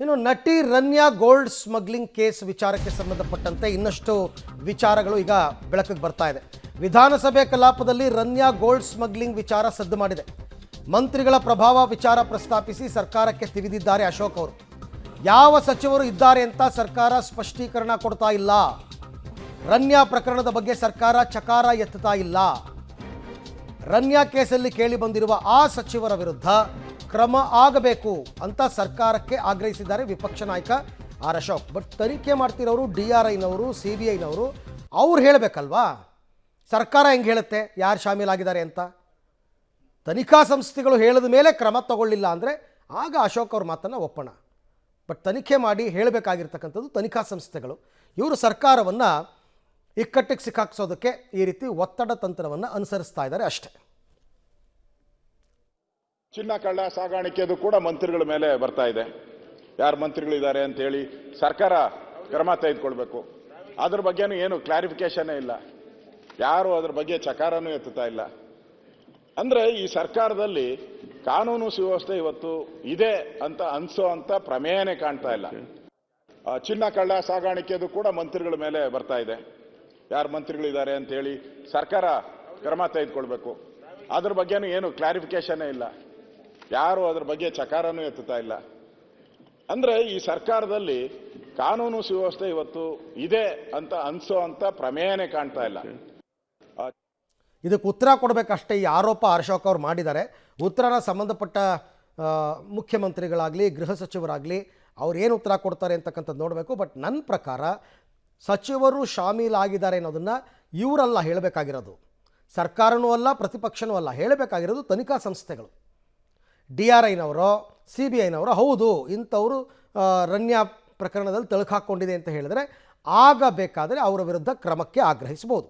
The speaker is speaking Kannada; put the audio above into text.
ಇನ್ನು ನಟಿ ರನ್ಯಾ ಗೋಲ್ಡ್ ಸ್ಮಗ್ಲಿಂಗ್ ಕೇಸ್ ವಿಚಾರಕ್ಕೆ ಸಂಬಂಧಪಟ್ಟಂತೆ ಇನ್ನಷ್ಟು ವಿಚಾರಗಳು ಈಗ ಬೆಳಕಿಗೆ ಬರ್ತಾ ಇದೆ. ವಿಧಾನಸಭೆ ಕಲಾಪದಲ್ಲಿ ರನ್ಯಾ ಗೋಲ್ಡ್ ಸ್ಮಗ್ಲಿಂಗ್ ವಿಚಾರ ಸದ್ದು ಮಾಡಿದೆ. ಮಂತ್ರಿಗಳ ಪ್ರಭಾವ ವಿಚಾರ ಪ್ರಸ್ತಾಪಿಸಿ ಸರ್ಕಾರಕ್ಕೆ ತಿವಿದಿದ್ದಾರೆ ಅಶೋಕ್ ಅವರು. ಯಾವ ಸಚಿವರು ಇದ್ದಾರೆ ಅಂತ ಸರ್ಕಾರ ಸ್ಪಷ್ಟೀಕರಣ ಕೊಡ್ತಾ ಇಲ್ಲ. ರನ್ಯಾ ಪ್ರಕರಣದ ಬಗ್ಗೆ ಸರ್ಕಾರ ಚಕಾರ ಎತ್ತುತ್ತಾ ಇಲ್ಲ. ರನ್ಯಾ ಕೇಸಲ್ಲಿ ಕೇಳಿ ಬಂದಿರುವ ಆ ಸಚಿವರ ವಿರುದ್ಧ ಕ್ರಮ ಆಗಬೇಕು ಅಂತ ಸರ್ಕಾರಕ್ಕೆ ಆಗ್ರಹಿಸಿದ್ದಾರೆ ವಿಪಕ್ಷ ನಾಯಕ ಆರ್ ಅಶೋಕ್. ಬಟ್ ತನಿಖೆ ಮಾಡ್ತಿರೋರು DRIನವರು, CBIನವರು, ಅವ್ರು ಹೇಳಬೇಕಲ್ವಾ? ಸರ್ಕಾರ ಹೆಂಗೆ ಹೇಳುತ್ತೆ ಯಾರು ಶಾಮೀಲಾಗಿದ್ದಾರೆ ಅಂತ? ತನಿಖಾ ಸಂಸ್ಥೆಗಳು ಹೇಳಿದ ಮೇಲೆ ಕ್ರಮ ತಗೊಳ್ಳಿಲ್ಲ ಅಂದರೆ ಆಗ ಅಶೋಕ್ ಅವ್ರ ಮಾತನ್ನು ಒಪ್ಪೋಣ. ಬಟ್ ತನಿಖೆ ಮಾಡಿ ಹೇಳಬೇಕಾಗಿರ್ತಕ್ಕಂಥದ್ದು ತನಿಖಾ ಸಂಸ್ಥೆಗಳು. ಇವರು ಸರ್ಕಾರವನ್ನು ಇಕ್ಕಟ್ಟಿಗೆ ಸಿಕ್ಕಾಕ್ಸೋದಕ್ಕೆ ಈ ರೀತಿ ಒತ್ತಡ ತಂತ್ರವನ್ನು ಅನುಸರಿಸ್ತಾ ಇದ್ದಾರೆ ಅಷ್ಟೇ. ಚಿನ್ನ ಕಳ್ಳ ಸಾಗಾಣಿಕೆದು ಕೂಡ ಮಂತ್ರಿಗಳ ಮೇಲೆ ಬರ್ತಾ ಇದೆ. ಯಾರು ಮಂತ್ರಿಗಳಿದ್ದಾರೆ ಅಂತ ಹೇಳಿ ಸರ್ಕಾರ ಕ್ರಮ ತೆಗೆದುಕೊಳ್ಬೇಕು. ಅದ್ರ ಬಗ್ಗೆನೂ ಏನು ಕ್ಲಾರಿಫಿಕೇಶನ್ನೇ ಇಲ್ಲ. ಯಾರು ಅದ್ರ ಬಗ್ಗೆ ಚಕಾರನೂ ಎತ್ತುತ್ತಾ ಇಲ್ಲ. ಅಂದ್ರೆ ಈ ಸರ್ಕಾರದಲ್ಲಿ ಕಾನೂನು ಸುವ್ಯವಸ್ಥೆ ಇವತ್ತು ಇದೆ ಅಂತ ಅನ್ಸೋ ಅಂತ ಪ್ರಮೇಯನೇ ಕಾಣ್ತಾ ಇಲ್ಲ. ಚಿನ್ನ ಕಳ್ಳ ಸಾಗಾಣಿಕೆದು ಕೂಡ ಮಂತ್ರಿಗಳ ಮೇಲೆ ಬರ್ತಾ ಇದೆ. ಯಾರು ಮಂತ್ರಿಗಳಿದ್ದಾರೆ ಅಂತ ಹೇಳಿ ಸರ್ಕಾರ ಕ್ರಮ ತೆಗೆದುಕೊಳ್ಬೇಕು. ಅದ್ರ ಬಗ್ಗೆನೂ ಏನು ಕ್ಲಾರಿಫಿಕೇಶನ್ನೇ ಇಲ್ಲ. ಯಾರು ಅದ್ರ ಬಗ್ಗೆ ಚಕಾರನೂ ಎತ್ತುತ್ತಾ ಇಲ್ಲ. ಅಂದ್ರೆ ಈ ಸರ್ಕಾರದಲ್ಲಿ ಕಾನೂನು ಸುವ್ಯವಸ್ಥೆ ಇವತ್ತು ಇದೆ ಅಂತ ಅನ್ಸೋ ಅಂತ ಪ್ರಮೇಯನೇ ಕಾಣ್ತಾ ಇಲ್ಲ. ಇದಕ್ಕೆ ಉತ್ತರ ಕೊಡಬೇಕಷ್ಟೇ ಈ ಆರೋಪ ಅಶೋಕ್ ಅವರು ಮಾಡಿದ್ದಾರೆ. ಉತ್ತರನ ಸಂಬಂಧಪಟ್ಟ ಮುಖ್ಯಮಂತ್ರಿಗಳಾಗಲಿ ಗೃಹ ಸಚಿವರಾಗಲಿ ಅವ್ರು ಏನು ಉತ್ತರ ಕೊಡ್ತಾರೆ ಅಂತಕ್ಕಂಥದ್ದು ನೋಡಬೇಕು. ಬಟ್ ನನ್ನ ಪ್ರಕಾರ ಸಚಿವರು ಶಾಮೀಲಾಗಿದ್ದಾರೆ ಅನ್ನೋದನ್ನು ಇವರಲ್ಲ ಹೇಳಬೇಕಾಗಿರೋದು, ಸರ್ಕಾರನೂ ಅಲ್ಲ ಪ್ರತಿಪಕ್ಷನೂ ಅಲ್ಲ. ಹೇಳಬೇಕಾಗಿರೋದು ತನಿಖಾ ಸಂಸ್ಥೆಗಳು. DRIನವರು, CBIನವರು ಹೌದು ಇಂಥವರು ರನ್ಯಾ ಪ್ರಕರಣದಲ್ಲಿ ತಳುಕು ಹಾಕ್ಕೊಂಡಿದೆ ಅಂತ ಹೇಳಿದ್ರೆ ಆಗಬೇಕಾದರೆ ಅವರ ವಿರುದ್ಧ ಕ್ರಮಕ್ಕೆ ಆಗ್ರಹಿಸ್ಬೋದು.